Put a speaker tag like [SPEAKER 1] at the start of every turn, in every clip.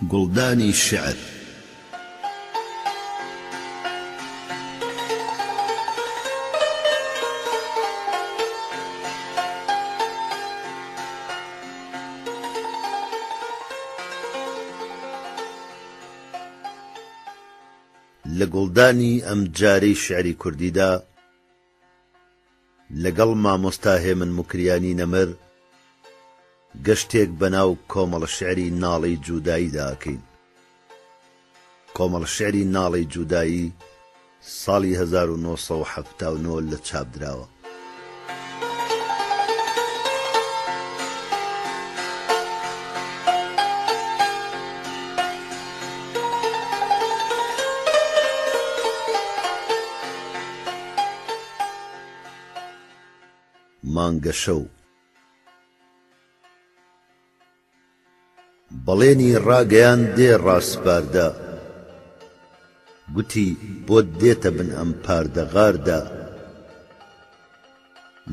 [SPEAKER 1] گوڵدانی شعر لە گوڵدانی ئەم جارەی شعری کوردیدا لەگەڵ مامۆستا هێمن موکریانی نەمر گەشتێک بەناو کۆمەڵە شعری ناڵەی جووداییدا ئەکەین. کۆمەڵە شعری ناڵەی جوودایی ساڵی 1979 لە چاپدراوە. مانگە شەو بەڵێنی ڕاگەیان دێ ڕاستپاردا، گوتی بۆت دێتە بن ئەم پاردە غاردا.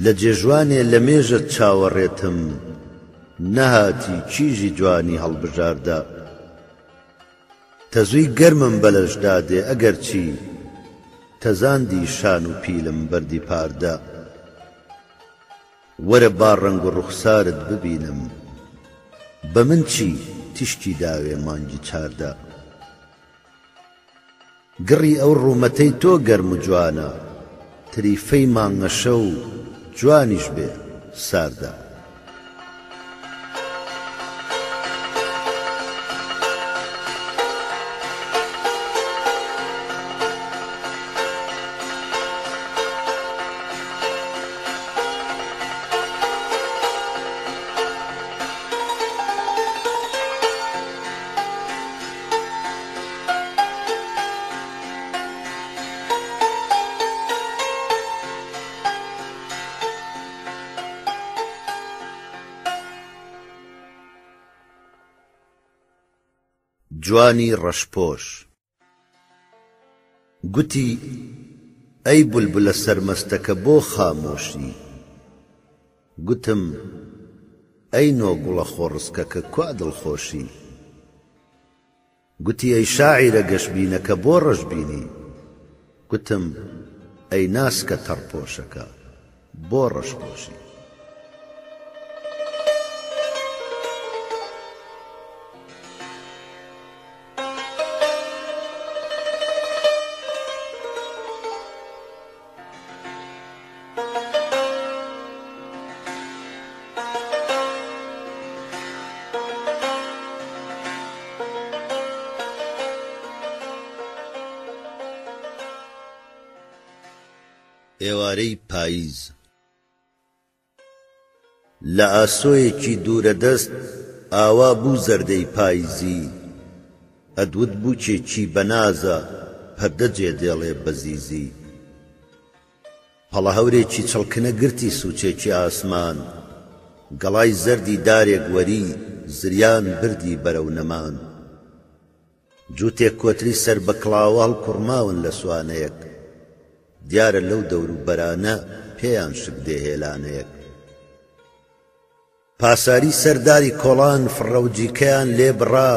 [SPEAKER 1] لە جێژوانێ لە مێژە چاوەڕێتم، نەهاتی چیژی جوانی هەڵبژاردا. تەزووی گەرمم بەلەشدا دێ ئەگەر چی، تەزاندی شان و پیلم بەردی پاردا. وەرە با ڕەنگ و ڕوخسارت ببینم، بە من چی تیشکی داوێ مانگی چاردا. گڕی ئەو ڕوومەتەی تۆ گەرم و جوانە، تریفەی مانگە شەو جوانیش بێ ساردا. جوانی ڕەشپۆش گوتی ئەی بولبولە سەرمەستەکە بۆ خامۆشی. گوتم ئەی نۆگوڵە خۆڕسکەکە کوا دڵخۆشی. گوتی ئەی شاعیرە گەشبینەکە بۆ ڕەشبینی. گوتم ئەی ناسکە تەڕپۆشەکە بۆ ڕەشپۆشی. ئێوارەی پاییز لە ئاسۆیەکی دوورە دەست ئاوا بوو زەردەی پاییزی. ئەدوت بووکێکی بەنازە پەردەجێ دێڵێ بەزیزی. پەڵە هەورێکی چڵکنە گرتی سوچێکی ئاسمان، گەڵای زەردی دارێک وەری زریان بردی بەرەو نەمان. جووتێک کۆتری سەر بە کڵاوەڵ کوڕماون لە سوانەیەک، دیارە لەو دەور و بەرانە پێیان شک دێهێلانەیەک. پاساری سەرداری کۆڵان فڕەوجیکەیان لێ بڕا،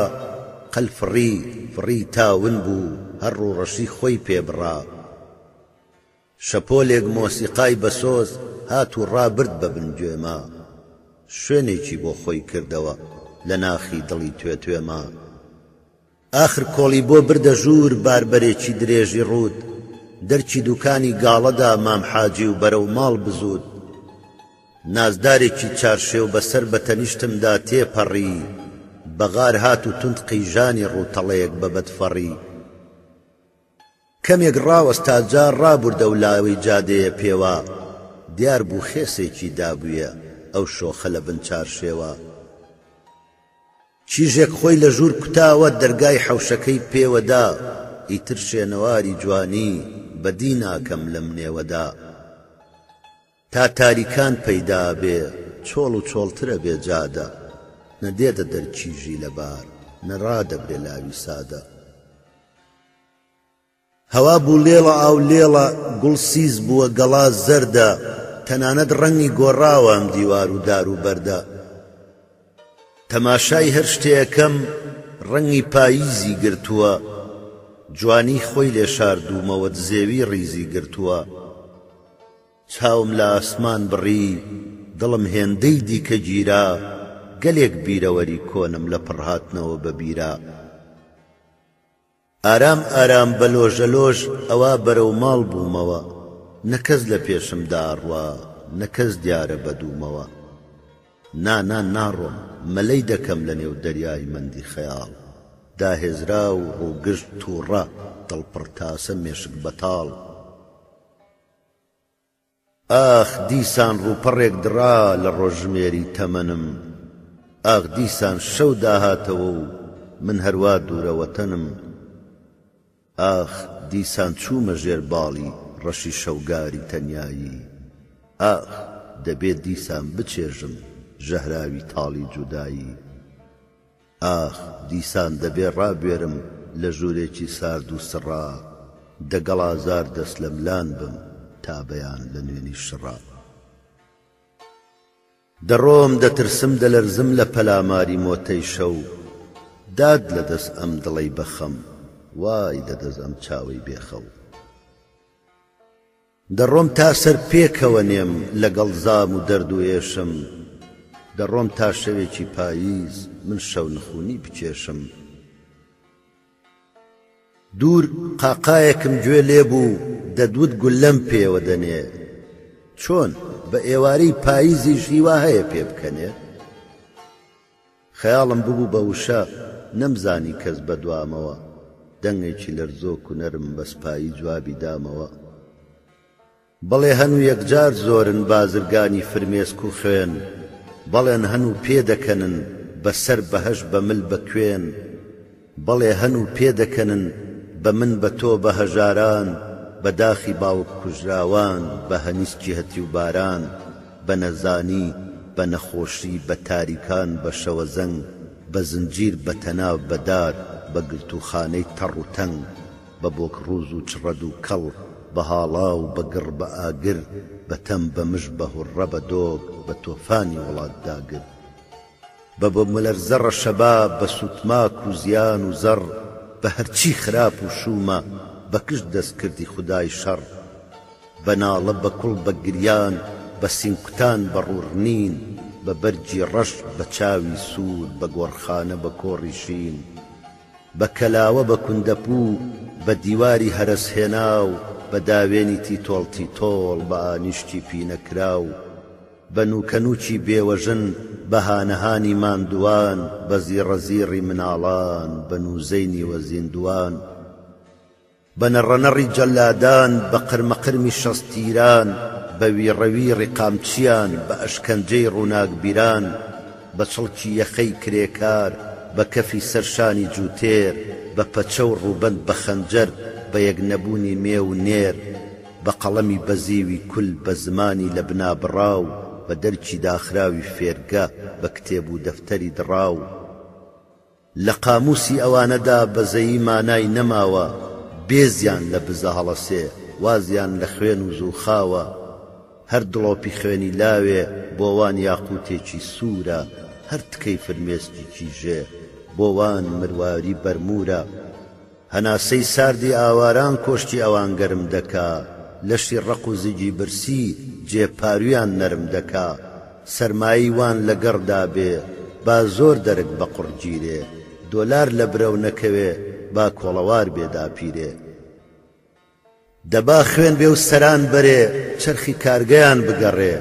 [SPEAKER 1] قەل فڕی تاون بوو هەر ڕوڕەشی خۆی پێبڕا. شەپۆلێک مۆسیقای بەسۆز هات و ڕابرد بە بنگوێما، شوێنێکی بۆ خۆی کردەوە لە ناخی دڵی توێتوێما. ئاخر کۆڵی بۆ بردە ژوور باربەرێکی درێژی ڕوود، دەرچی دوکانی گاڵەدا مام حاجی و بەرەو ماڵ بزود. نازدارێکی چارشێو بەسەر بە تەنیشتمدا تێپەڕی، بەغار هات و تند قیژانی ڕووتەڵەیەک بە بەدفەڕی. کەمێک ڕاوەستا جار ڕابوردە و لاوەی جادەیە پێوە، دیار بوو خێسێکی دابوویە ئەو شۆخە لە بن چارشێوە. چیژێک خۆی لە ژوور کوتاوە دەرگای حەوشەکەی پێوەدا، ئیتر شێنەواری جوانی بەدی ناکەم لەم نێوەدا. تا تاریکان پەیدا بێ چۆڵ و چۆڵترە بێ جادە، نەدێتە دەرچیژی لەبار نەڕادەبرێ لاوی سادە. هەوا بوو لێڵە ئاو لێڵە گوڵ سیز بووە گەڵا زەردە، تەنانەت ڕەنگی گۆڕاوە ئەم دیوار و دار و بەردە. تەماشای هەر شتێیەکەم ڕەنگی پاییزی گرتووە جوانی خۆی لێ شاردوومەوە زێوی ڕیزی گرتووە چاوم لە ئاسمان بڕی دڵم هێندەی دیکە گیرا گەلێک بیرەوەری کۆنم لە پڕهاتنەوە بەبیرا ئارام ئارام بە لۆژەلۆژ ئەوا بەرەو ماڵ بوومەوە نەکەس لە پێشم داڕوا نەکەس دیارە بەدوومەوە ناڕۆم مەلەی دەکەم لە نێو دەریای مەندی خەیاڵ داهێزرا و ڕووگشت تووڕە دڵپڕ تاسە مێشک بەتاڵ ئاخ دیسان ڕووپەڕێک درا لە ڕۆژمێری تەمەنم ئاخ دیسان شەو داهاتەوە و من هەروا دوورەوەتەنم ئاخ دیسان چوومە ژێر باڵی ڕەشی شەوگاری تەنیایی ئاخ دەبێت دیسان بچێژم ژەهراوی تاڵی جودایی ئاخ دیسان دەبێ ڕابێرم لە ژوورێکی سارد و سڕا دەگەڵ ئازار دەست لە ملان بم تا بەیان لە نوێنی شڕا دەڕۆم دەترسم دەلەرزم لە پەلاماری مۆتەی شەو داد لە دەست ئەم دڵەی بەخەم وای دەدەز ئەم چاوەی بێخەو دەڕۆم تا سەر پێکەوە نێم لەگەڵ زام و دەرد و ئێشم دەڕۆم تا شەوێکی پاییز من شەو نخوونی بچێشم دوور قاقایەکم گوێ لێبوو دەدوت گولەم پێوە دەنێ چۆن بە ئێوارەی پاییزیش هیوا هەیە پێ بکەنێ خەیاڵم ببوو بە وشە نەمزانی کەس بەدوامەوە دەنگێکی لەرزۆک و نەرم بەسپایی جوابی دامەوە بەڵێ هەنوو یەکجار زۆرن بازرگانی فرمێسک و خوێن بەڵێن هەنوو پێدەکەنن بەسەر بەهەش بە مل بەکوێن بەڵێ هەنوو پێدەکەنن بە من بە تۆ بە هەژاران بە داخی باوک کوژراوان بە هەنیسکی هەتی و باران بە نەزانی بە نەخۆشی بە تاریکان بە شەوە زەنگ بە زنجیر بە تەناو بەدار بە گرتوخانەی تەڕ و تەنگ بە بۆک ڕووز و چڕەد و کەڵ بە هاڵا و بە گڕ بە ئاگر بە تەم بە مش بە هوڕە بە دۆگ بە تۆفانی وڵات داگر بە بۆ مەلەرزەڕە شەباب بە سوتماک و زیان و زەڕ بە هەرچی خراپ و شومە بە کشت دەست کردی خودای شەڕ بە ناڵە بە کوڵ بە گریان بە سینکوتان بە ڕوڕنین بە بەرجی ڕەش بە چاوی سوود بە گۆڕخانە بە کۆڕی شین بە کەلاوە بە کوندەپوو بە دیواری هەرسهێناو بە داوێنی تیتۆڵ تیتۆڵ بە ئانیشتی پینەکراو بە نوکەنووکی بێوەژن بە هانەهانی ماندووان بە زیڕەزیڕی مناڵان بە نووزەینی وەزیندوان بە نەڕەنەڕی جەلادان بە قرمەقرمی شەستیران بە ویڕەویڕی قامچیان بە ئەشکەنجەی ڕووناکبیران بە چڵکی یەخەی کرێکار بە کەفی سەرشانی جووتێر بە پەچە و ڕووبەند بە خەنجەر بە یەک نەبوونی مێ و نێر بە قەڵەمی بەزیوی کول بە زمانی لە بنابڕاو بە دەرکی داخراوی فێرگە بە کتێب و دەفتەری دڕاو لە قاموسی ئەوانەدا بەزەیی مانای نەماوە بێزیان لە بزە هەڵەسێ وازیان لە خوێن و زووخاوە هەر دڵۆپی خوێنی لاوێ بۆوان یاقوتێکی سوورە هەر تکەی فرمێسکێکی ژێ بۆوان مرواری بەرمورە هەناسەی ساردی ئاواران کۆشتی ئەوان گەرم دەکا لەشی ڕق و زیگی برسی جێپارویان نەرم دەکا سەرمایی وان لەگەڕدا بێ با زۆر دەرک بە قوڕگیرێ دۆلار لە برەو نەکەوێ با کۆڵەوار بێدا پیرێ دەبا خوێن بێ و سەران بەرێ چرخی کارگەیان بگەڕێ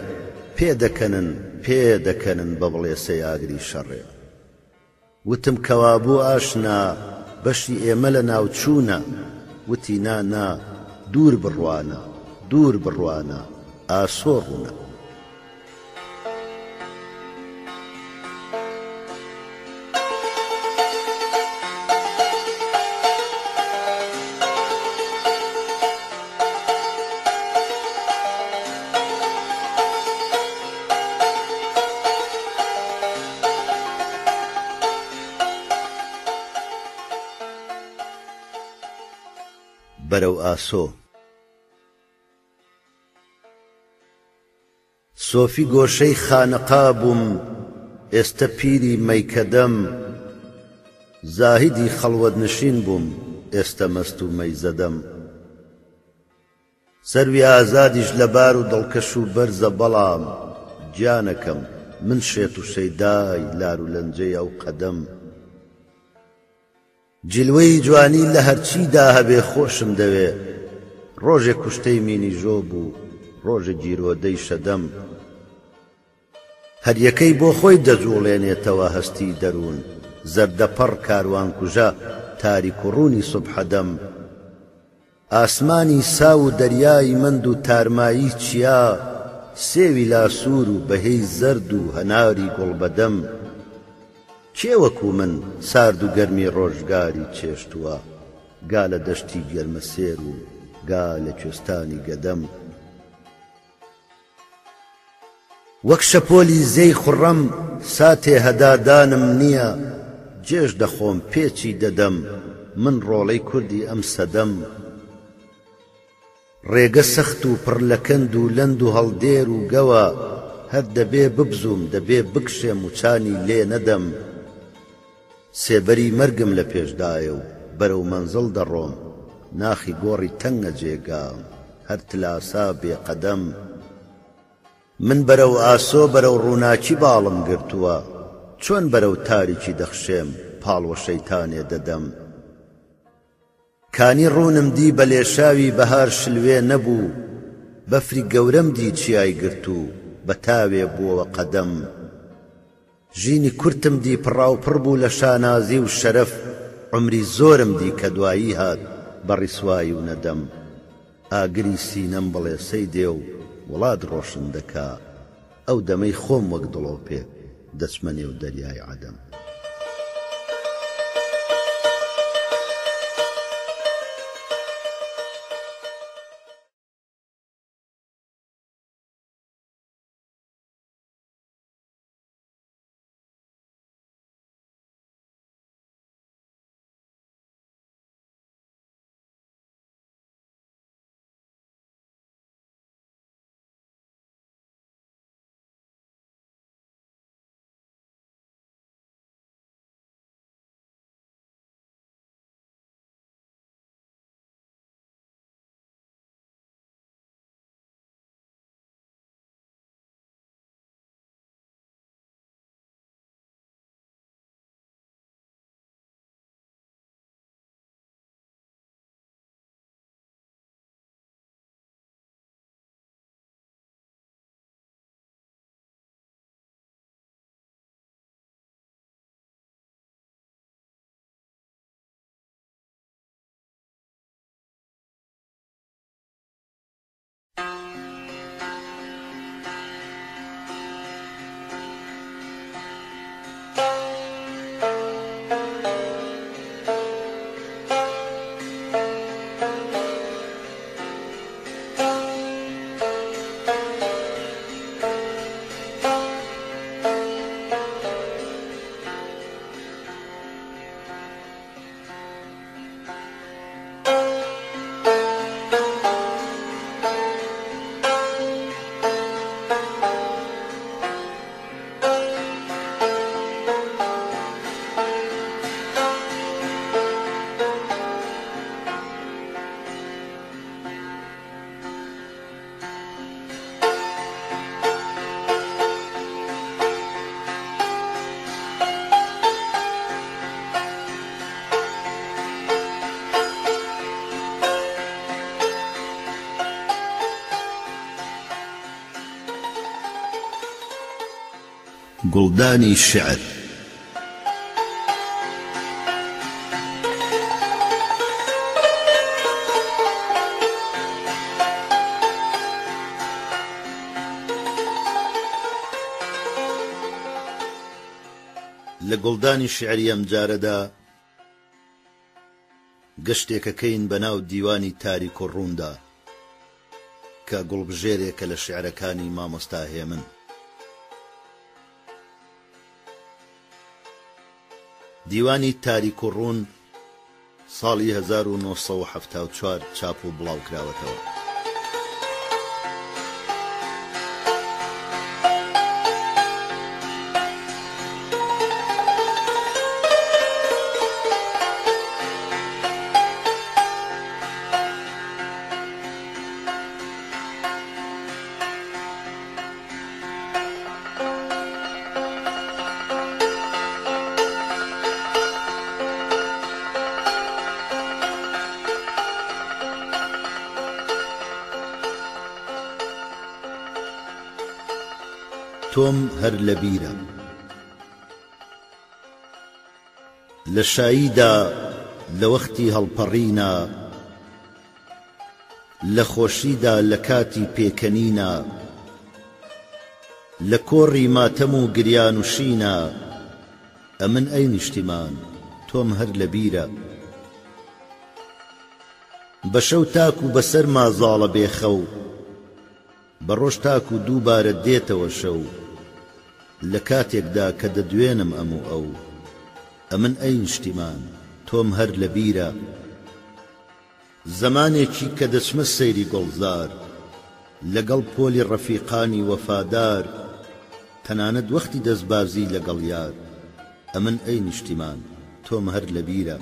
[SPEAKER 1] پێدەکەنن بە بڵێسەی ئاگری شەڕێ وتم کەوابوو ئاشنا بەشی ئێمە لە ناوچوونە وتی نا دوور بڕوانە ئاسۆڕونە بەرەو ئاسۆ سۆفی گۆشەی خانەقا بووم ئێستا پیری مەیکەدەم زاهدی خەڵوەت نشین بووم ئێستا مەست و مەیزەدەم سەروی ئازادیش لەبار و دڵکەش و بەرزە بەڵام گیانەکەم من شێت و شەیدای لار و لەنجەی ئەو قەدەم جلوەی جوانی لە هەرچیدا هەبێ خۆشم دەوێ ڕۆژێک کوشتەی مینی ژۆ بوو ڕۆژە گیرۆدەی شەدەم هەر یەکەی بۆ خۆی دەجوڵێنێتەوە هەستی دەروون زەردەپەڕ کاروان کوژە تاریک و ڕوونی سوبحەدەم ئاسمانی سا و دەریای مند و تارمایی چیا سێوی لاسوور و بەهەی زەرد و هەناری گوڵبەدەم کێ وەکو من سارد و گەرمی ڕۆژگاری چێشتووە گا لە دەشتی گەرمەسێر و گا لە کوێستانی گەدەم وەک شەپۆلی زەی خوڕەم ساتێ هەدادانم نییە جێش دەخۆم پێچی دەدەم من ڕۆڵەی کوردی ئەم سەدەم ڕێگە سەخت و پڕ لە کەند و لەند و هەڵدێر و گەوە هەر دەبێ ببزوم دەبێ بکشێم و چانی لێ نەدەم سێبەری مەرگم لە پێشدایە و بەرەو مەنزڵ دەڕۆم ناخی گۆڕی تەنگە جێگام هەر تلاسا بێقەدەم من بەرەو ئاسۆ بەرەو ڕووناکی باڵم گرتووە چۆن بەرەو تاریکی دەخشێم پاڵوە شەیتانێ دەدەم کانی ڕوونم دی بە لێشاوی بەهار شلوێ نەبوو بەفری گەورەم دی چیای گرت و بە تاوێ بووەوە قەدەم ژینی کورتم دی پڕاوپڕ بوو لە شانازی و شەرەف عمری زۆرم دی کە دوایی هات بە ڕیسوایی و نەدەم ئاگری سینەم بڵێ سەیدێ و وڵات ڕۆشن دەکا ئەو دەمەی خۆم وەک دڵۆپێ دەچمە نێو دەریای عەدەم گوڵدانی شعر لە گوڵدانی شعری ئەم جارەدا گەشتێکەکەین بەناو دیوانی تاریک و ڕووندا کە گوڵبژێرێکە لە شعرەکانی مامۆستا هێمن. دیوانی تاریک و ڕوون ساڵی 1974 چاپ و بڵاو کراوەتەوە. تۆم هەر لەبیرە لە شاییدا لە وەختی هەڵپەڕینە لە خۆشیدا لە کاتی پێکەنینە لە کۆڕی ماتەم و گریان و شینە ئەمن ئەی نیشتیمان تۆم هەر لەبیرە بە شەو تاک و بەسەر مازاڵە بێخەو بە ڕۆژ تاک و دووبارە دێتەوە شەو لە کاتێکدا کە دەدوێنم ئەم و ئەو ئەمن ئەی نیشتیمان تۆم هەر لەبیرە زەمانێکی کە دەچمە سەیری گوڵزار لەگەڵ پۆلی ڕەفیقانی وەفادار تەنانەت وەختی دەستبازی لەگەڵ یار ئەمن ئەی نیشتیمان تۆم هەر لەبیرە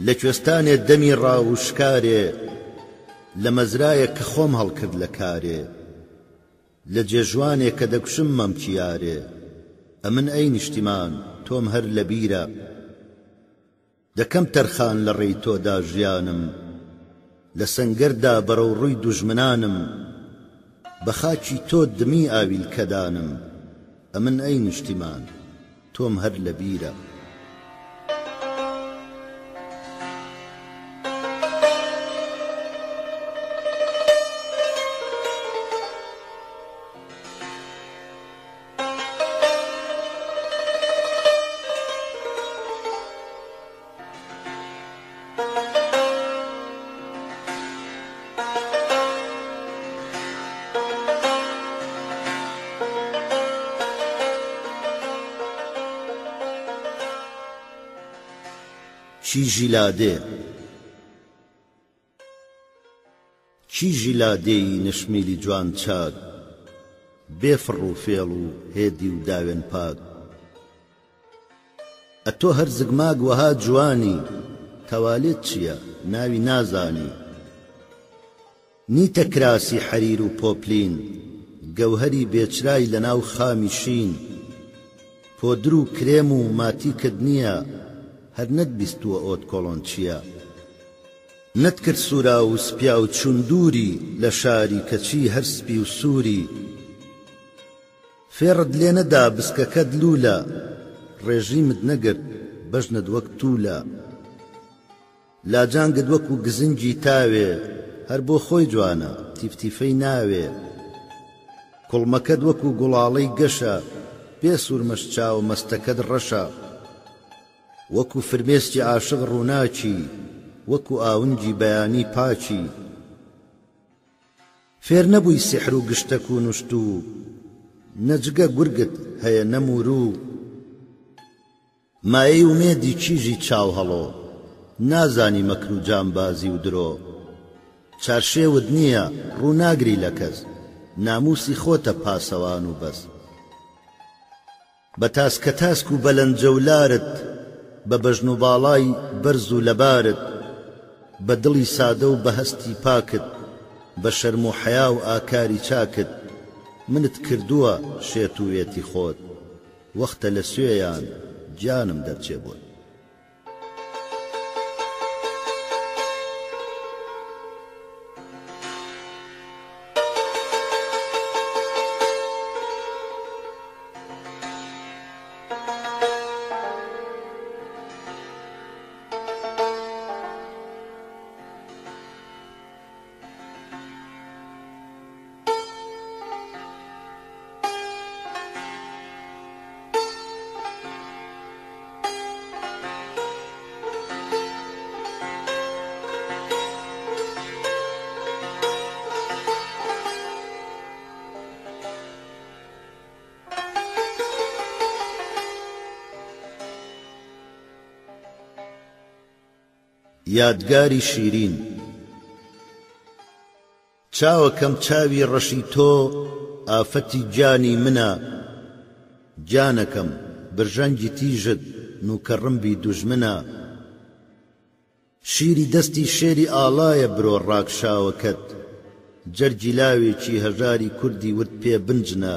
[SPEAKER 1] لە کوێستانێ دەمی ڕاوشکارێ لە مەزرایە کە خۆم هەڵکرد لە کارێ لە جێژوانێ کە دەکوشم مەمچیارێ ئەمن ئەی نیشتیمان تۆم هەر لەبیرە دەکەم تەرخان لە ڕێی تۆدا ژیانم لە سەنگەردا بەرەو ڕووی دوژمنانم بە خاکی تۆ دمی ئاویلکەدانم ئەمن ئەی نیشتیمان تۆم هەر لەبیرە چیژی لادێی نشمیلی جوان چاک بێفڕ و فێڵ و هێدی و داوێن پاک ئەتۆ هەر زگماگ وەها جوانی تەوالێت چییە ناوی نازانی نیتە کراسی حەریر و پۆپلین گەوهەری بێچرای لە ناو خامی شین پۆدر و کرێم و ماتیکت نییە هەر نەتبیستووە ئۆت کۆڵۆنچیە نەتکرد سوورا و سپیا و چوندوری لە شاری کەچی هەر سپی و سووری فێڕت لێ نەدا بسکەکەت لوولە ڕێژیمت نەگرت بەژنت وەک توولە لاجانگت وەکو گزنجی تاوێ هەر بۆ خۆی جوانە تیفتیفەی ناوێ کوڵمەکەت وەکو گوڵاڵەی گەشە بێ سوورمەش چاو مەستەکەت ڕەشە وەکو فرمێسکی عاشق ڕووناچی وەکو ئاونجی بەیانی پاچی فێر نەبووی سیحر و گشتەک و نوشت و نەجگە گورگت هەیە نەموروو مایەی ومێدی چیژی چاو هەڵۆ نازانی مەکر و جامبازی و درۆ چارشێوت نییە ڕووناگری لە کەس ناموسی خۆتە پاسەوان و بەس بە تاسکە تاسک و بەلەنجەولارت بە بەژن و باڵای بەرز و لەبارت بە دڵی سادە و بە هەستی پاکت بە شەرم و حەیا و ئاکاری چاکت منت کردووە شێت و وێتی خۆت وەختە لە سوێیان جانم دەرچێ بووە یادگاری شیرین چاوەکەم چاوی ڕەشی تۆ ئافەتی جانی منە جانەکەم برژەنگی تیژت نوکە ڕمبی دوژمنە شیری دەستی شێری ئاڵایە برۆ ڕاکشاوەکەت جەرگی لاوێکی هەژاری کوردی ورد پێ بنجنە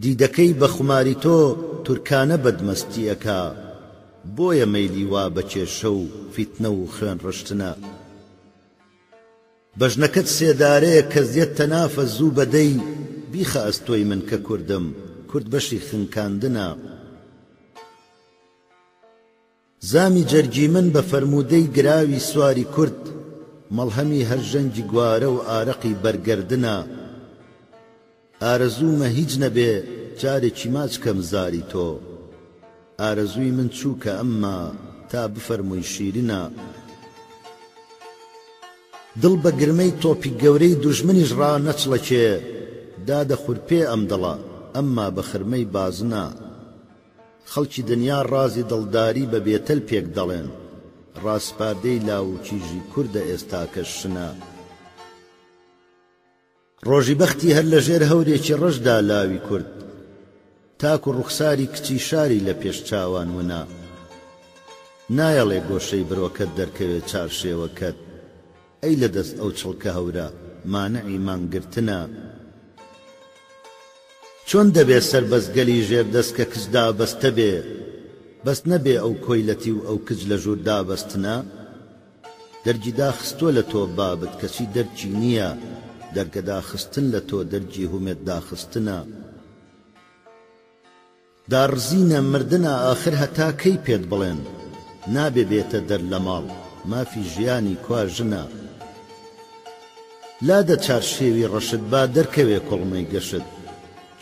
[SPEAKER 1] دیدەکەی بە خوماری تۆ تورکانە بەدمەستیەکە بۆیە مەیلی وا بە کێشە و فیتنە و خوێن ڕشتنە بەژنەکەت سێدارەیە کە زیەت تەنافە زوو بەدەی بیخە ئەستۆی من کە کوردم کورد بەشی خنکاندنە زامی جەرگی من بە فەرموودەی گراوی سواری کورد مەڵهەمی هەر ژەنگی گوارە و ئارەقی بەرگەردنە ئارەزوومە هیچ نەبێ جارێکی ماچکەم زاری تۆ ئارەزووی من چووکە ئەمما تا بفەرمووی شیرینە دڵ بە گرمەی تۆپی گەورەی دوژمنیش ڕا نەچڵەکێ دادە خورپێ ئەم دڵە ئەمما بە خرمەی بازنە خەڵکی دنیا ڕازی دڵداری بە بێتەل پێک دەڵێن ڕاستپاردەی لاو و کیژی کووردە ئێستاکە شنە ڕۆژی بەختی هەر لە ژێر هەورێکی ڕەشدا لاوی کورد تاکو ڕوخساری کچی شاری لە پێش چاوان ونا نایەڵێ گۆشەی برۆکەت دەرکەوێت چارشێوەکەت ئەی لە دەست ئەو چڵکە هەورە مانعی مانگرتنە چۆن دەبێ سەربەزگەلی ژێر دەست کە کچدا بەستە بێ بەست نەبێ ئەو کۆیلەتی و ئەو کچ لە ژوور دابەستنە دەرگی داخستۆ لە تۆ بابت کەچی دەرچی نییە دەرگە داخستن لە تۆ دەرگی هومێت داخستنە داڕزینە مردنە ئاخر هەتا کەی پێت بڵێن نابێ بێتە دەر لە ماڵ مافی ژیانی کواژنە لادە چارشێوی ڕەشت با دەرکەوێ کۆڵمەی گەشت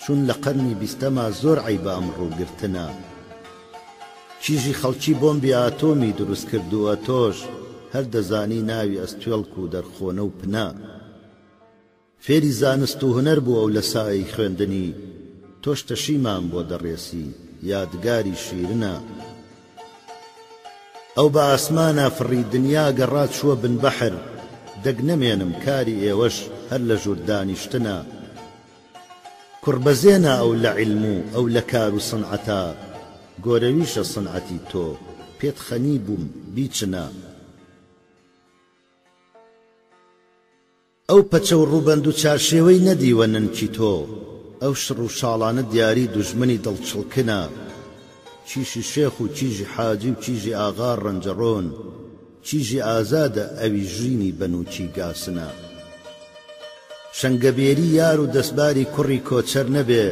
[SPEAKER 1] چون لە قەرنی بیستەما زۆر عەیبە ئەم ڕووگرتنە کیژی خەڵکی بۆمبی ئاتۆمی دروست کردووە تۆش هەر دەزانی ناوی ئەستوێڵک و دەرخۆنە و پنە فێری زانست و هونەر بوو ئەو لە سایەی خوێندنی تۆش تەشیمان بۆ دەڕێسی یادگاری شیرنە ئەو بە ئاسمانە فڕی دنیا گەڕات چووە بن بەحر دەگ نەمێنم کاری ئێوەش هەر لە ژوور دانیشتنە کوڕبەزێنە ئەو لە عیلم و ئەو لە کار و سنعەتە گۆرەویشە سنعەتی تۆ پێت خەنی بووم بیچنە ئەو پەچە و ڕووبەند و چارشێوەی نەدیوە ننکی تۆ ئەو شڕ و شاڵانە دیاری دوژمنی دڵچڵکنە چیشی شێخ و چیژی حاجی و چیژی ئاغا ڕەنجەڕۆن چیژی ئازادە ئەوی ژینی بەنووچی گاسنە شەنگەبێری یار و دەستباری کوڕی کۆچەر نەبێ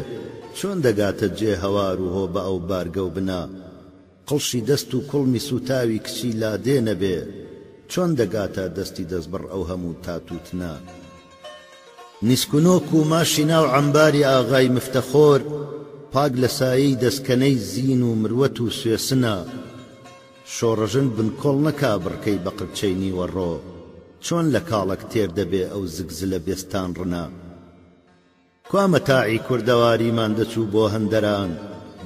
[SPEAKER 1] چۆن دەگاتە جێ هەوار و هۆ بە ئەو بارگە و بنا قڵشی دەست و کوڵمی سوتاوی کچی لادێ نەبێ چۆن دەگاتە دەستی دەستبڕ ئەو هەموو تاتوتنە نیسکونۆک و ماشی ناو عەمباری ئاغای مفتەخۆر پاک لە سایەی دەستکەنەی زین و مروەت و سوێسنە شۆڕەژن بنکۆڵ نەکا بڕکەی بە قرچەی نیوەڕۆ چۆن لە کاڵک تێر دەبێ ئەو زگزلە بێستان ڕنا کوا مەتاعی کوردەواریمان دەچوو بۆ هەندەران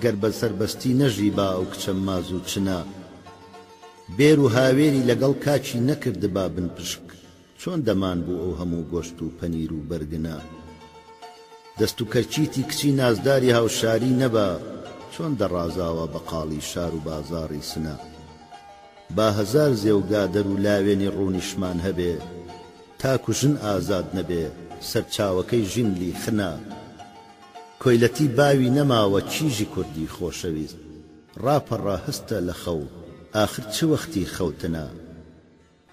[SPEAKER 1] گەر بە سەربەستی نەژی با ئەو کچە ماز و چنە بێر و هاوێری لەگەڵ کاچی نەکردبا بن پشک چۆن دەمان بوو ئەو هەموو گۆشت و پەنیر و بەرگنە دەست و کەرچیتی کچی نازداری هاوشاری نەبا چۆن دەڕازاوە بە قاڵی شار و بازاڕی سنە با هەزار زێوگادەر و لاوێنی ڕوونیشمان هەبێ تاکو ژن ئازاد نەبێ سەرچاوەکەی ژینلی خنە کۆیلەتی باوی نەماوە چیژی کوردی خۆشەویست ڕاپەڕا هەستە لە خەو ئاخر چ وەختی خەوتنە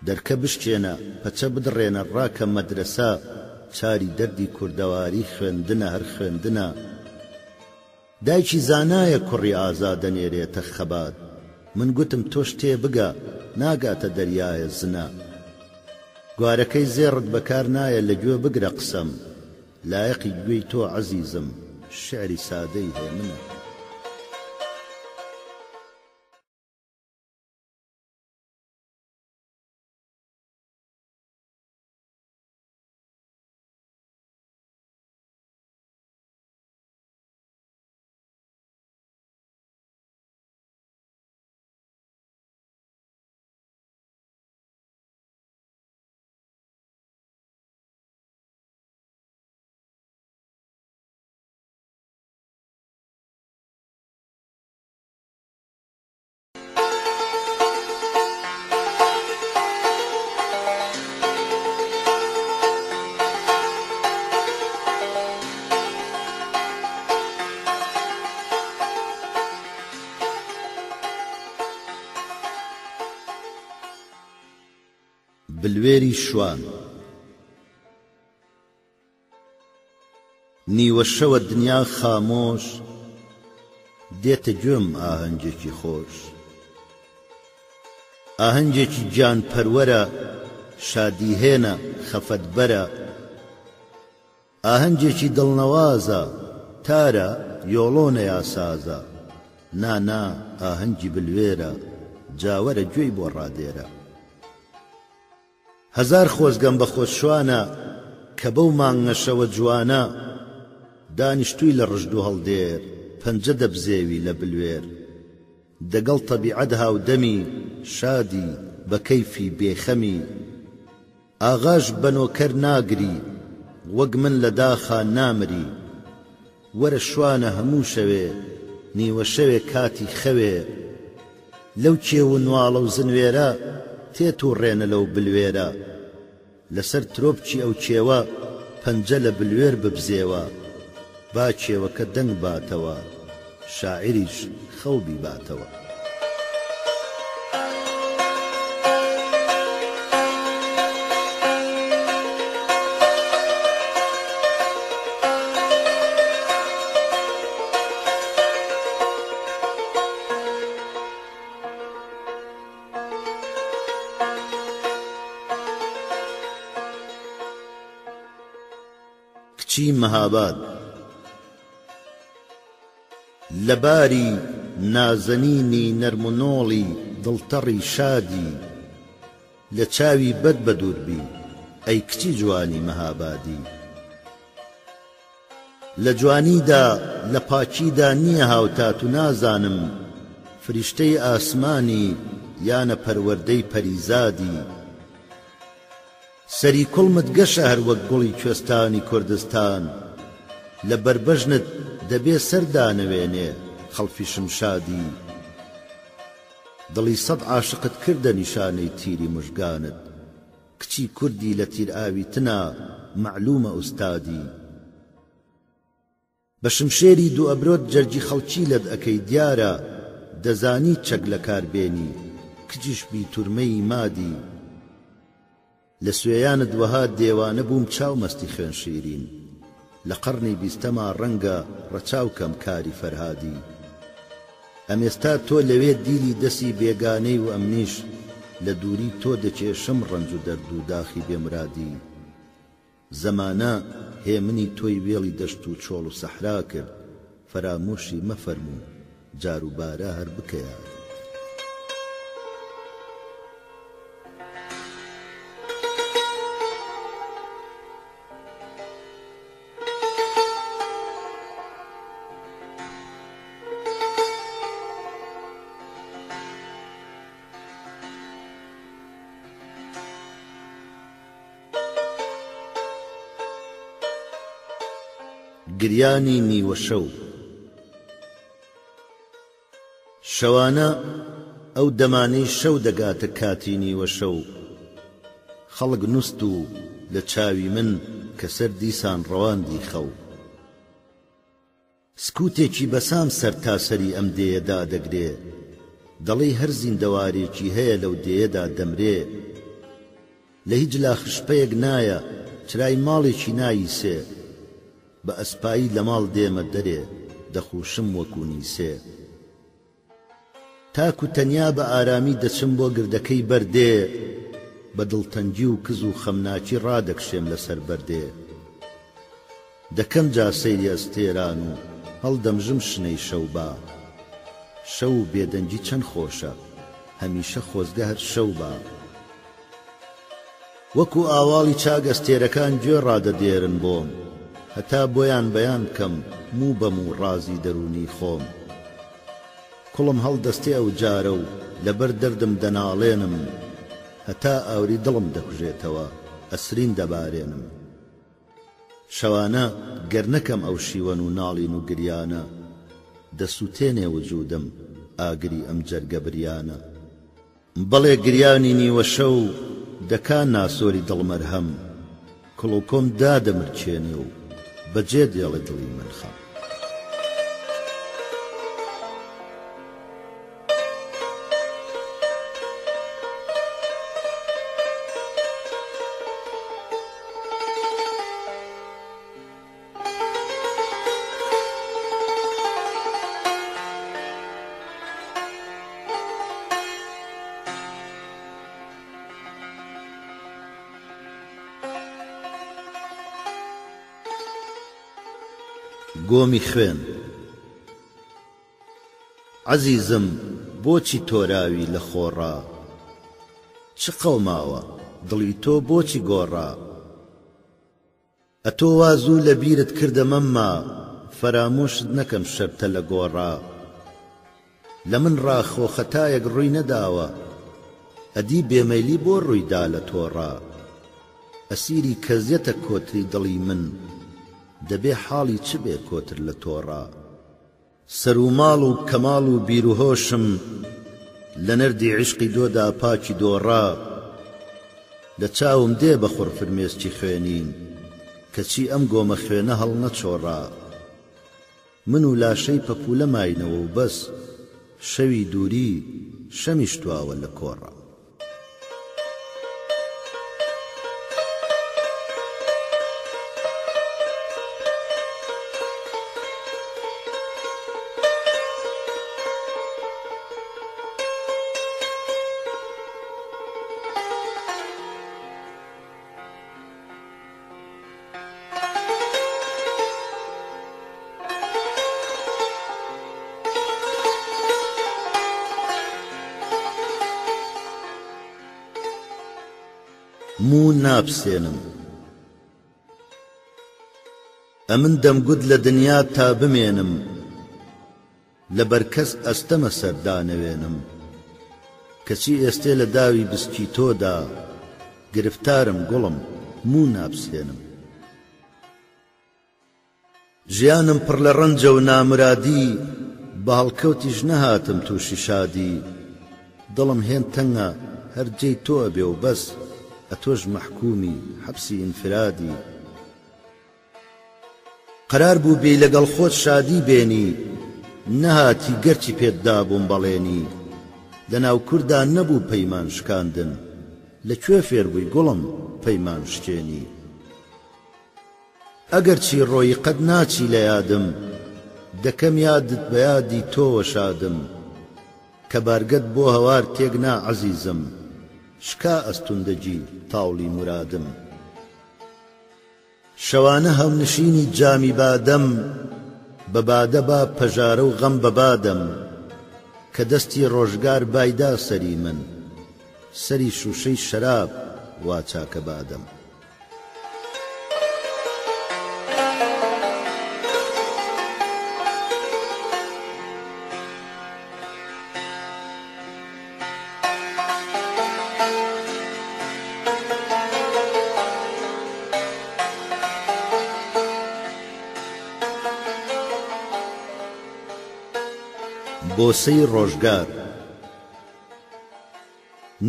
[SPEAKER 1] دەرکە بشکێنە پەچە بدڕێنە ڕاکە مەدرەسە چاری دەردی کوردەواری خوێندنە هەر خوێندنە دایکی زانایە کوڕی ئازادە نێرێتە خەبات من گوتم تۆش تێ بگە ناگاتە دەریایە زنە گوارەکەی زێڕت بەکار نایە لە گوێ بگرە قسەم لایەقی گوێی تۆ عەزیزم شعری سادەی هێ منە بلوێری شوان نیوە شەوە دنیا خامۆش دێتە گوێم ئاهەنگێکی خۆش ئاهەنگێکی گیان پەروەرە شادی هێنە خەفەتبەرە ئاهەنگێکی دڵنەوازە تارە یۆڵۆنە یاسازە نانا ئاهەنگی بلوێرە جاوەرە گوێی بۆ ڕادێرە هەزار خۆزگەم بە خۆشوانە کە بەو مانگەشەوە جوانە دانیشتووی لە ڕژد و هەڵدێر پەنجە دەبزێوی لە بلوێر دەگەڵ تەبیعەت هاودەمی شادی بە کەیفی بێخەمی ئاغاش بەنۆکەر ناگری وەک من لە داخا نامری وەرە شوانە هەموو شەوێ نیوە شەوێ کاتی خەوێ لەو کێو و نواڵە و زنوێرە تێت و ڕێنە لەو بلوێرە لەسەر ترۆپچی ئەو کێوە پەنجە لە بلوێر ببزێوە با کێوەکە دەنگ باتەوە شاعریش خەوبی باتەوە کچی مەهاباد لەباری نازەنینی نەرمونۆڵی دڵتەڕی شادی لە چاوی بەد بە دووربی ئەی کچی جوانی مەهابادی لە جوانیدا لە پاکیدا نییە هاوتات و نازانم فریشتەی ئاسمانی یانە پەروەردەی پەریزادی سەری کوڵمت گەشە هەر وەک گوڵی کوێستانی کوردستان لە بربەژنت دەبێ سەردانەوێنێ خەڵفی شمشادی دڵی سەد عاشقت کردە نیشانەی تیری مژگانت کچی کوردی لە تیر ئاوی تنا معلومە ئوستادی بە شمشێری دوو ئەبرۆت جەرگی خەڵکی لەت ئەکەی دیارە دەزانی چەک لە کاربێنی کچیش بی تورمەی مادی لە سوێیانت وەها دێوانە بووم چاو مەستی خوێن شیرین لە قەرنی بیستەما ڕەنگە ڕەچاوکەم کاری فەرهادی ئەمێستا تۆ لەوێ دیلی دەسی بێگانەی و ئەمنیش لە دووری تۆ دەکێشم ڕەنج و دەرد و داخی بێمرادی زەمانە هێمنی تۆی وێڵی دەشت و چۆڵ و سەحرا کرد فەرامۆشی مەفەرموو جار و بارە هەر بکەیە گریانی نیوە شەو شەوانە ئەو دەمانەی شەو دەگاتە کاتی نیوە شەو خەڵک نووست و لە چاوی من کە سەر دیسان ڕەواندی خەو سکوتێکی بەسام سەر تاسەری ئەم دێیەدا دەگرێ دەڵێی هەر زیندەوارێکی هەیە لەو دێیەدا دەمرێ لە هیچ لا خشپەیەک نایە چرای ماڵێکی ناییسێ بە ئەسپایی لە ماڵ دێمە دەرێ دەخوشم وەکو نیسێ تاکو تەنیا بە ئارامی دەچم بۆ گردەکەی بەردێ بە دڵتەنگی و کز و خەمناکی ڕادەکشێم لەسەر بەردێ دەکەم جا سەیری ئەستێران و هەڵدەمژم شنەی شەوبا شەو و بێدەنگی چەند خۆشە هەمیشە خۆزگە هەر شەو با وەکو ئاواڵی چاگەستێرەکان گوێ ڕادەدێرن بۆم هەتا بۆیان بەیان کەم موو بەم و ڕازی دەرونی خۆم کوڵم هەڵدەستێ ئەو جارە و لەبەر دەردم دەناڵێنم هەتا ئاوری دڵم دەکوژێتەوە ئەسرین دەبارێنم شەوانە گەر نەکەم ئەو شیوەن و ناڵین و گریانە دەسووتێنێ وجودم ئاگری ئەم جەرگە بریانە بەڵێ گریانی نیوە شەو دەکا ناسۆری دڵمەرهەم کڵ و کۆم دادەمرچێنێ و بەجێ دێڵێ دڵی من خەم گۆمی خوێن عەزیزم بۆچی تۆراوی لە خۆڕا چ قەوماوە دڵی تۆ بۆچی گۆڕا ئەتۆ وازوو لە بیرت کردە مەمما فەرامۆشت نەکەم شەرتە لە گۆڕا لە من ڕاخۆ خەتایەک ڕووی نەداوە ئەدی بێمەیلی بۆ ڕوویدا لە تۆڕا ئەسیری کەزیەتە کۆتری دڵی من دەبێ حاڵی چ بێ کۆتر لە تۆڕا سەر و ماڵ و کەماڵ و بیر و هۆشم لە نەردی عشقی دۆدا پاکی دۆڕا لە چاوم دێ بەخۆر فرمێسکی خوێنین کەچی ئەم گۆمە خوێنە هەڵ نەچۆڕا من و لاشەی پەپوولە ماینەوە و بەس شەوی دووری شەمیشتواوە لە کۆڕا مو نابسێنم ئەمن دەمگوت لە دنیا تا بمێنم لەبەر کەس ئەستەمە سەردانەوێنم کەچی ئێستێ لە داوی بسکی تۆدا گرفتارم گوڵم مو نابسێنم ژیانم پڕ لە ڕەنجە و نامرادی بە هەڵکەوتیش نەهاتم تووشی شادی دڵم هێن تەنگە هەرجێی تۆ ئەبێ و بەس ئەتۆش مەحکومی حەبسی ئینفرادی قەرار بوو بێ لەگەڵ خۆت شادی بێنی نەهاتی گەرچی پێتدا بووم بەڵێنی لەناو کووردا نەبوو پەیمان شکاندن لەکوێ فێر بووی گوڵم پەیمان شکێنی ئەگەر چی ڕۆی قەت ناچی لە یادم دەکەم یادت بە یادی تۆوە شادم کە بارگەت بۆ هەوار تێگنا عەزیزم شکا ئەستوندەجی تاوڵی مرادم شەوانە هەونشینی جامی بادەم بە بادە با پەژارە و غەم بەبادەم کە دەستی ڕۆژگار بایدا سەری من سەری شوشەی شەراب وا چاکە بادەم بۆسەی ڕۆژگار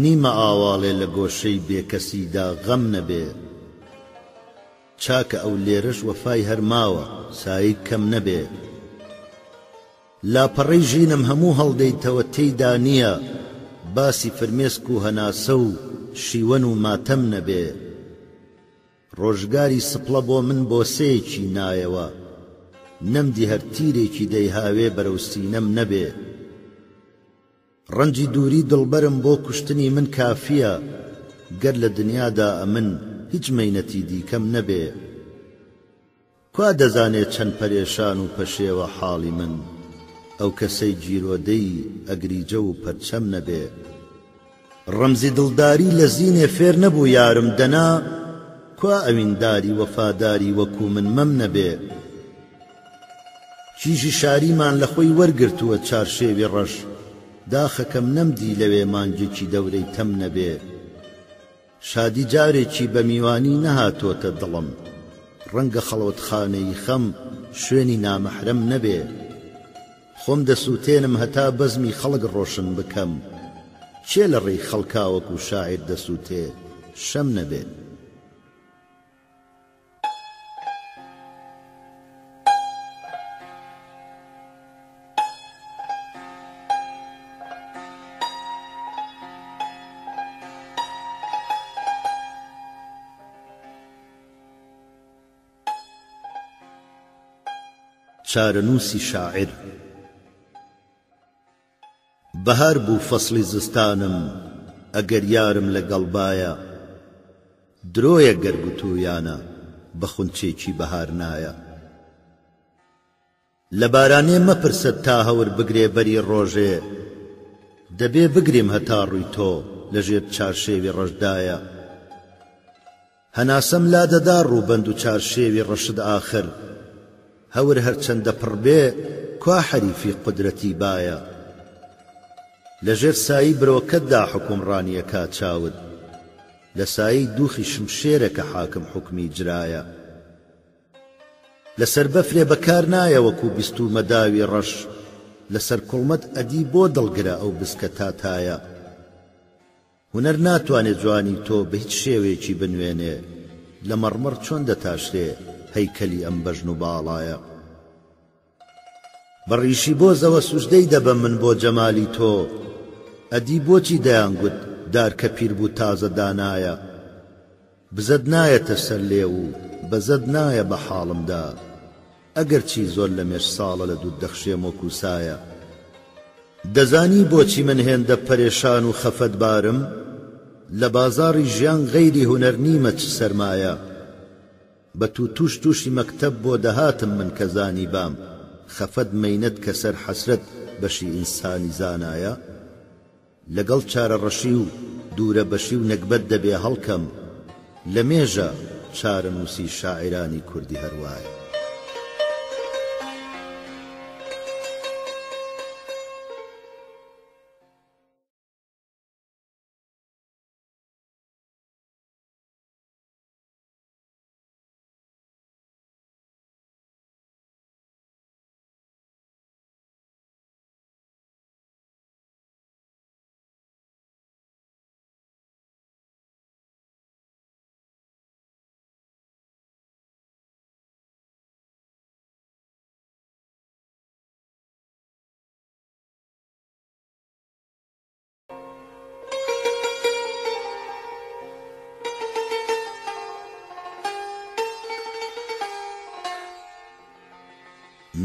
[SPEAKER 1] نیمە ئاواڵێ لە گۆشەی بێکەسیدا غەم نەبێ چاکە ئەو لێرەش وەفای هەرماوە سایی کەم نەبێ لاپەڕەی ژینم هەموو هەڵدەیتەوە تێیدا نییە باسی فرمێسک و هەناسە و شیوەن و ماتەم نەبێ ڕۆژگاری سپڵە بۆ من بۆسەیەکی نایەوە نەمدی هەر تیرێکی دەیهاوێ بەرەو سینەم نەبێ ڕەنجی دووری دڵبەرم بۆ کوشتنی من کافیە گەر لە دنیادا ئەمن هیچ مەینەتی دیکەم نەبێ کوا دەزانێت چەند پەرێشان و پەشێوە حاڵی من ئەو کەسەی جیرۆدەی ئەگریجە و پەرچەم نەبێ ڕەمزی دڵداری لە زینێ فێر نەبوو یارم دەنا کوا ئەوینداری وەفاداری وەکو من مەم نەبێ کیژی شاریمان لە خۆی وەرگرتووە چارشێوی ڕەش داخەکەم نەمدی لەوێ مانگێکی دەورەی تەم نەبێ شادی جارێکی بە میوانی نەهاتۆتە دڵم ڕەنگە خەڵوەتخانەی خەم شوێنی نامەحرەم نەبێ خۆم دەسووتێنم هەتا بەزمی خەڵک ڕۆشن بکەم چێ لە ڕێی خەڵکاوەک و شاعیر دەسووتێ شەم نەبێ چارەنووسی شاعر بەهار بوو فەسڵی زستانم ئەگەر یارم لەگەڵبایە درۆیە گەرگوتوویانە بە خونچێکی بەهار نایە لە بارانێ مەپرسە تا هەور بگرێ بەری ڕۆژێ دەبێ بگریم هەتا ڕووی تۆ لەژێر چارشێوی ڕەشدایە هەناسەم لا دەدا ڕووبەند و چارشێوی ڕەشد ئاخر هەور هەرچەندە پڕ بێ کوا حەریفی قودرەتی بایە لەژێر سایی برۆکەتدا حکومڕانیەکە چاود لە سایی دووخی شمشێرە کە حاکم حکمی جرایە لەسەر بەفرێ بەکار نایە وەکو بیست و مەداوی ڕەش لەسەر کوڵمەت ئەدی بۆ دڵگرە ئەو بسکە تاتایە هونەر ناتوانێت جوانی تۆ بە هیچ شێوێکی بنوێنێ لە مەڕمەڕ چۆن دەتاشرێ هەیکەلی ئەم بەژن و باڵایە بەڕیشی بۆزەوە سوژدەی دەبەم من بۆ جەمالی تۆ ئەدی بۆچی دەیانگوت دارکە پیر بوو تازە دانایە بزەد نایەتە سەر لێ و بەزەد نایە بە حاڵمدا ئەگەرچی زۆر لە مێش ساڵە لە دوو دەخشێم وەکو سایە دەزانی بۆچی من هێندە پەرێشان و خەفەتبارم لە بازاڕی ژیان غەیری هونەر نیمە چ سەرمایە بە تووش تووشی مەکتەب بۆ دەهاتم من کە زانی بام خەفەت مەینەت کە سەر حەسرەت بەشی ئینسانی زانایە لەگەڵ چارە ڕەشی و دوورە بەشی و نەکبەت دەبێ هەڵکەم لە مێژە چارە نووسی شاعرانی کوردی هەروایە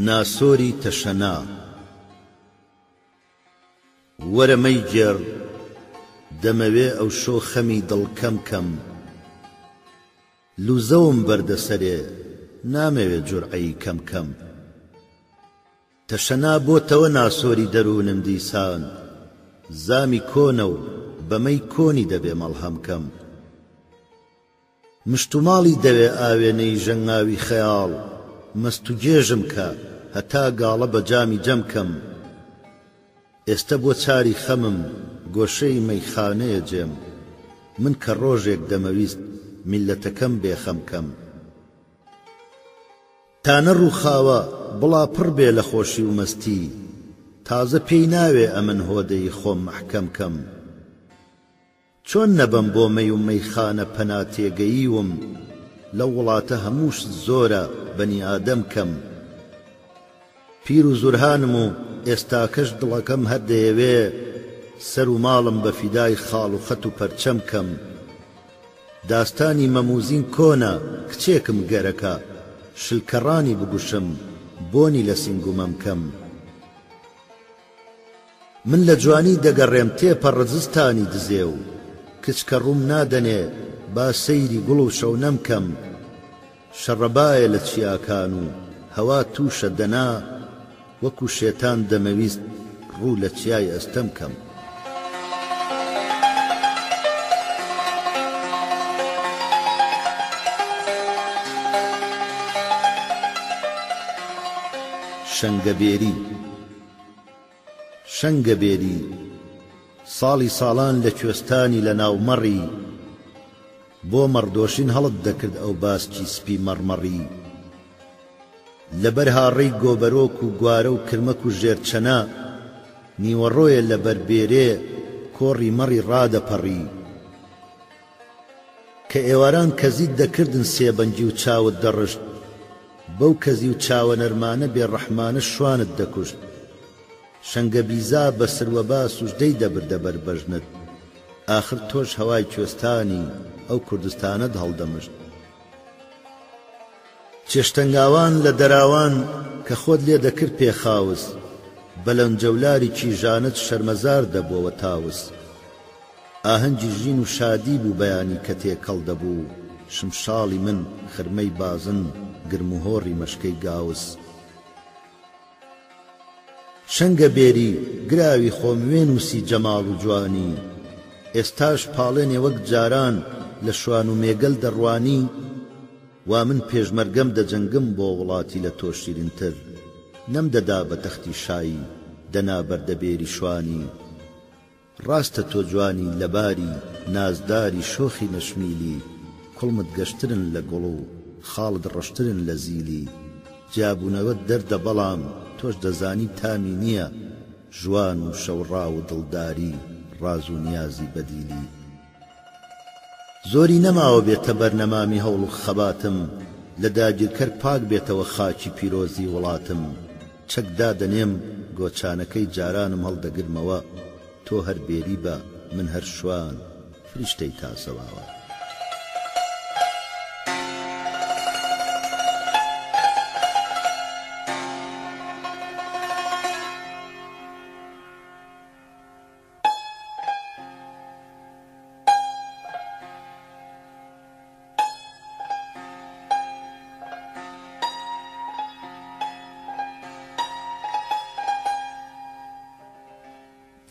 [SPEAKER 1] ناسۆری تەشەنا وەرە مەیگێڕ دەمەوێ ئەو شۆ خەمی دڵکەم کەم لوزەوم بەردەسەرێ نامەوێ جورعەی کەم کەم تەشەنا بۆتەوە ناسۆری دەروونم دیسان زامی کۆنە و بەمەی کۆنی دەبێ مەڵهەم کەم مشتوماڵی دەوێ ئاوێنەی ژەنگاوی خەیاڵ مەست و گێژم کە هەتا گاڵە بە جامی جەمکەم ئێستا بۆ چاری خەمم گۆشەی مەیخانەیە جێم من کە ڕۆژێک دەمەویست میلەتەکەم بێخەمکەم تانە ڕووخاوە بڵا پڕ بێ لە خۆشی و مەستی تازە پێی ناوێ ئەمن هۆدەی خۆم مەحکەمکەم چۆن نەبەم بۆ مەی و مەیخانە پەنا تێگەییوم لە وڵاتە هەمووش زۆرە بەنی ئادەم کەم پیر و زورهانم و ئێستاکەش دڵەکەم هەر دەیەوێ سەر و ماڵم بە فیدای خاڵ و خەت و پەرچەم کەم داستانی مەموزین کۆنە کچێکم گەرەکە شلکەڕانی بگوشم بۆنی لە سینگومەم کەم من لە جوانی دەگەڕێم تێپە ڕزستانی دزێ و کچکە ڕووم نادەنێ با سەیری گوڵ و شەونەم کەم شەڕەبایە لە چیاکان و هەوا تووشە دەنا وەکو شێتان دەمەویست ڕوو لە چیای ئەستەم کەم شەنگەبێری شەنگەبێری ساڵی ساڵان لە کوێستانی لە ناومەڕی بۆ مەڕدۆشین هەڵت دەکرد ئەو باسکی سپی مەڕمەڕی لەبەر هاڕەی گۆبەرۆک و گوارە و کرمەک و ژێرچەنا نیوەڕۆیە لە بەربێرێ کۆڕی مەڕی ڕادەپەڕی کە ئێواران کەزیت دەکردن سێبەنجی و چاوت دەڕشت بەو کەزی و چاوە نەرمانە بێڕەحمانە شوانت دەکوشت شەنگە بیزا بە سروەبا سوژدەی دەبردە بەربەژنت ئاخر تۆش هەوای کوێستانی ئەو کوردستانت هەڵدەمشت چێشتەنگاوان لە دەراوان کە خۆت لێ دەکرد پێخاوس بەلەنجەولاری کیژانت شەرمەزار دەبووەوە تاوس ئاهەنگی ژین و شادی بوو بەیانی کە تێکەڵ دەبوو شمشاڵی من خرمەی بازن گرم و هۆڕی مەشکەی گاوس شەنگە بێری گراوی خۆم وێن وسی جەماڵ و جوانی ئێستاش پاڵێنێ وەک جاران لە شوان و مێگەل دەڕوانی وا من پێشمەرگەم دەجەنگم بۆ وڵاتی لە تۆ شیرینتر نەمدەدا بە تەختی شایی دەنا بەردەبێری شوانی ڕاستە تۆ جوانی لەباری نازداری شۆخی نەشمیلی کوڵمت گەشترن لە گوڵ و خاڵت ڕەشترن لە زیلی جیابوونەوەت دەردە بەڵام تۆش دەزانی تامی نییە ژوان و شەوڕا و دڵداری ڕاز و نیازی بەدیلی زۆری نەماوە بێتە بەرنەمامی هەوڵ و خەباتم لە داگیرکەر پاک بێتەوە خاکی پیرۆزی وڵاتم چەکدا دەنێم گۆچانەکەی جارانم هەڵدەگرمەوە تۆ هەر بێری بە من هەر شوان فریشتەی تاسەواوە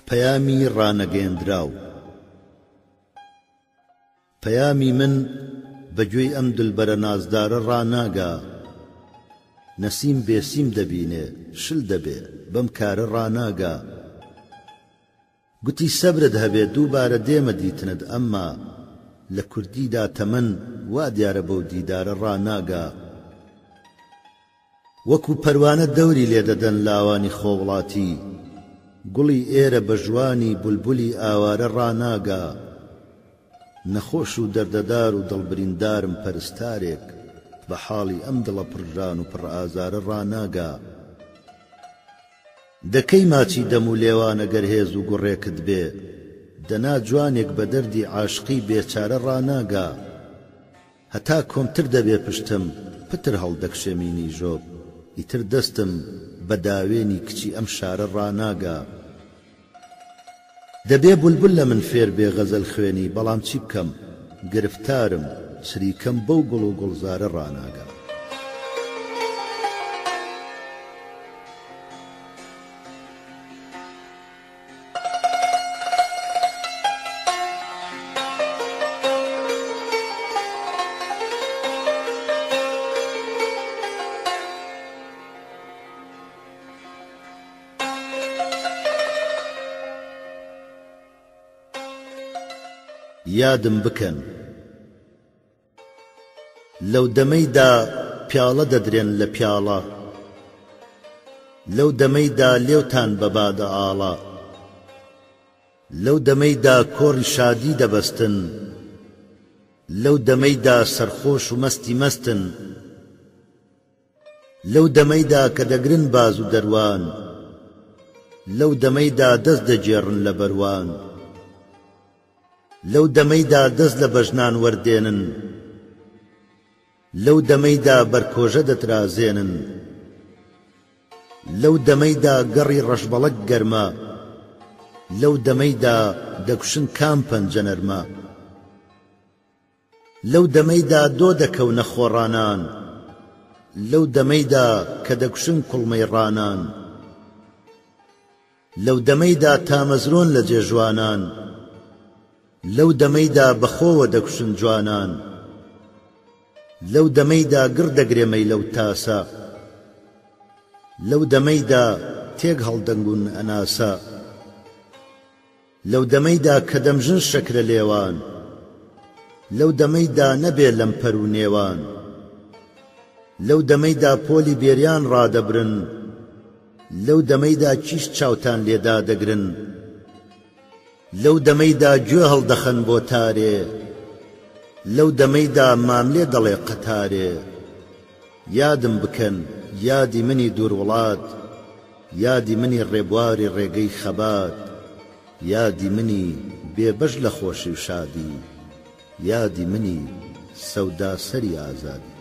[SPEAKER 1] پەیامی ڕانەگەیەندراو پەیامی من بەگوێی ئەم دلبەرە نازدارە ڕاناگا نەسیم بێسیم دەبینێ شل دەبێ بەم کارە ڕاناگا گوتی سەبرت هەبێ دووبارە دێمە دیتنت ئەمما لە کوردیدا تەمەن وا دیارە بەو دیدارە ڕاناگا وەکو پەروانە دەوری لێدەدەن لاوانی خۆوڵاتی گوڵی ئێرە بە ژوانی بولبولی ئاوارە ڕاناگا نەخۆش و دەردەدار و دڵبریندارم پەرستارێک بە حاڵی ئەم دڵە پڕژان و پڕ ئازارە ڕاناگا دەکەی ماچی دەم و لێوانە گەر هێز و گوڕێکت بێ دەنا جوانێک بە دەردی عاشقی بێچارە ڕاناگا هەتا کۆمتر دەبێ پشتم پتر هەڵدەکشێمینی ژۆب ئیتر دەستم بە داوێنی کچی ئەم شارە ڕاناگا دەبێ بولبول لە من فێر بێ غەزەل خوێنی بەڵام چی بکەم گرفتارم سریکەم بەو گوڵ و گوڵزارە ڕاناگا یادم بکەن لەو دەمەیدا پیاڵە دەدرێن لە پیاڵە لەو دەمەیدا لێوتان بە بادە ئاڵە لەو دەمەیدا کۆڕی شادی دەبەستن لەو دەمەیدا سەرخۆش و مەستی مەستن لەو دەمەیدا کە دەگرن باز و دەروان لەو دەمەیدا دەست دەجێڕن لە بەروان لەو دەمەیدا دەست لە بەژنان وەردێنن لەو دەمەیدا بەرکۆژە دەترازێنن لەو دەمەیدا گەڕی ڕەشبەڵەک گەرمە لەو دەمەیدا دەکوشن کام پەنجەنەرمە لەو دەمەیدا دۆ دەکەونە خۆڕانان لەو دەمەیدا کە دەکوشن کوڵمەی ڕانان لەو دەمەیدا تامەزرۆن لە جێژوانان لەو دەمەیدا بەخۆوە دەکوشن جوانان لەو دەمەیدا گر دەگرێمەی لەو تاسە لەو دەمەیدا تێک هەڵدەنگون ئەناسە لەو دەمەیدا کە دەمژن شەکرە لێوان لەو دەمەیدا نەبێ لەمپەر و نێوان لەو دەمەیدا پۆلی بێریان ڕادەبرن لەو دەمەیدا چیش چاوتان لێدا دەگرن لەو دەمەیدا گوێ هەڵدەخەن بۆ تارێ لەو دەمەیدا ماملێ دەڵێ قەتارێ یادم بکەن یادی منی دووروڵات یادی منی ڕێبواری ڕێگەی خەبات یادی منی بێبەش لە خۆشی و شادی یادی منی سەودا سەری ئازادی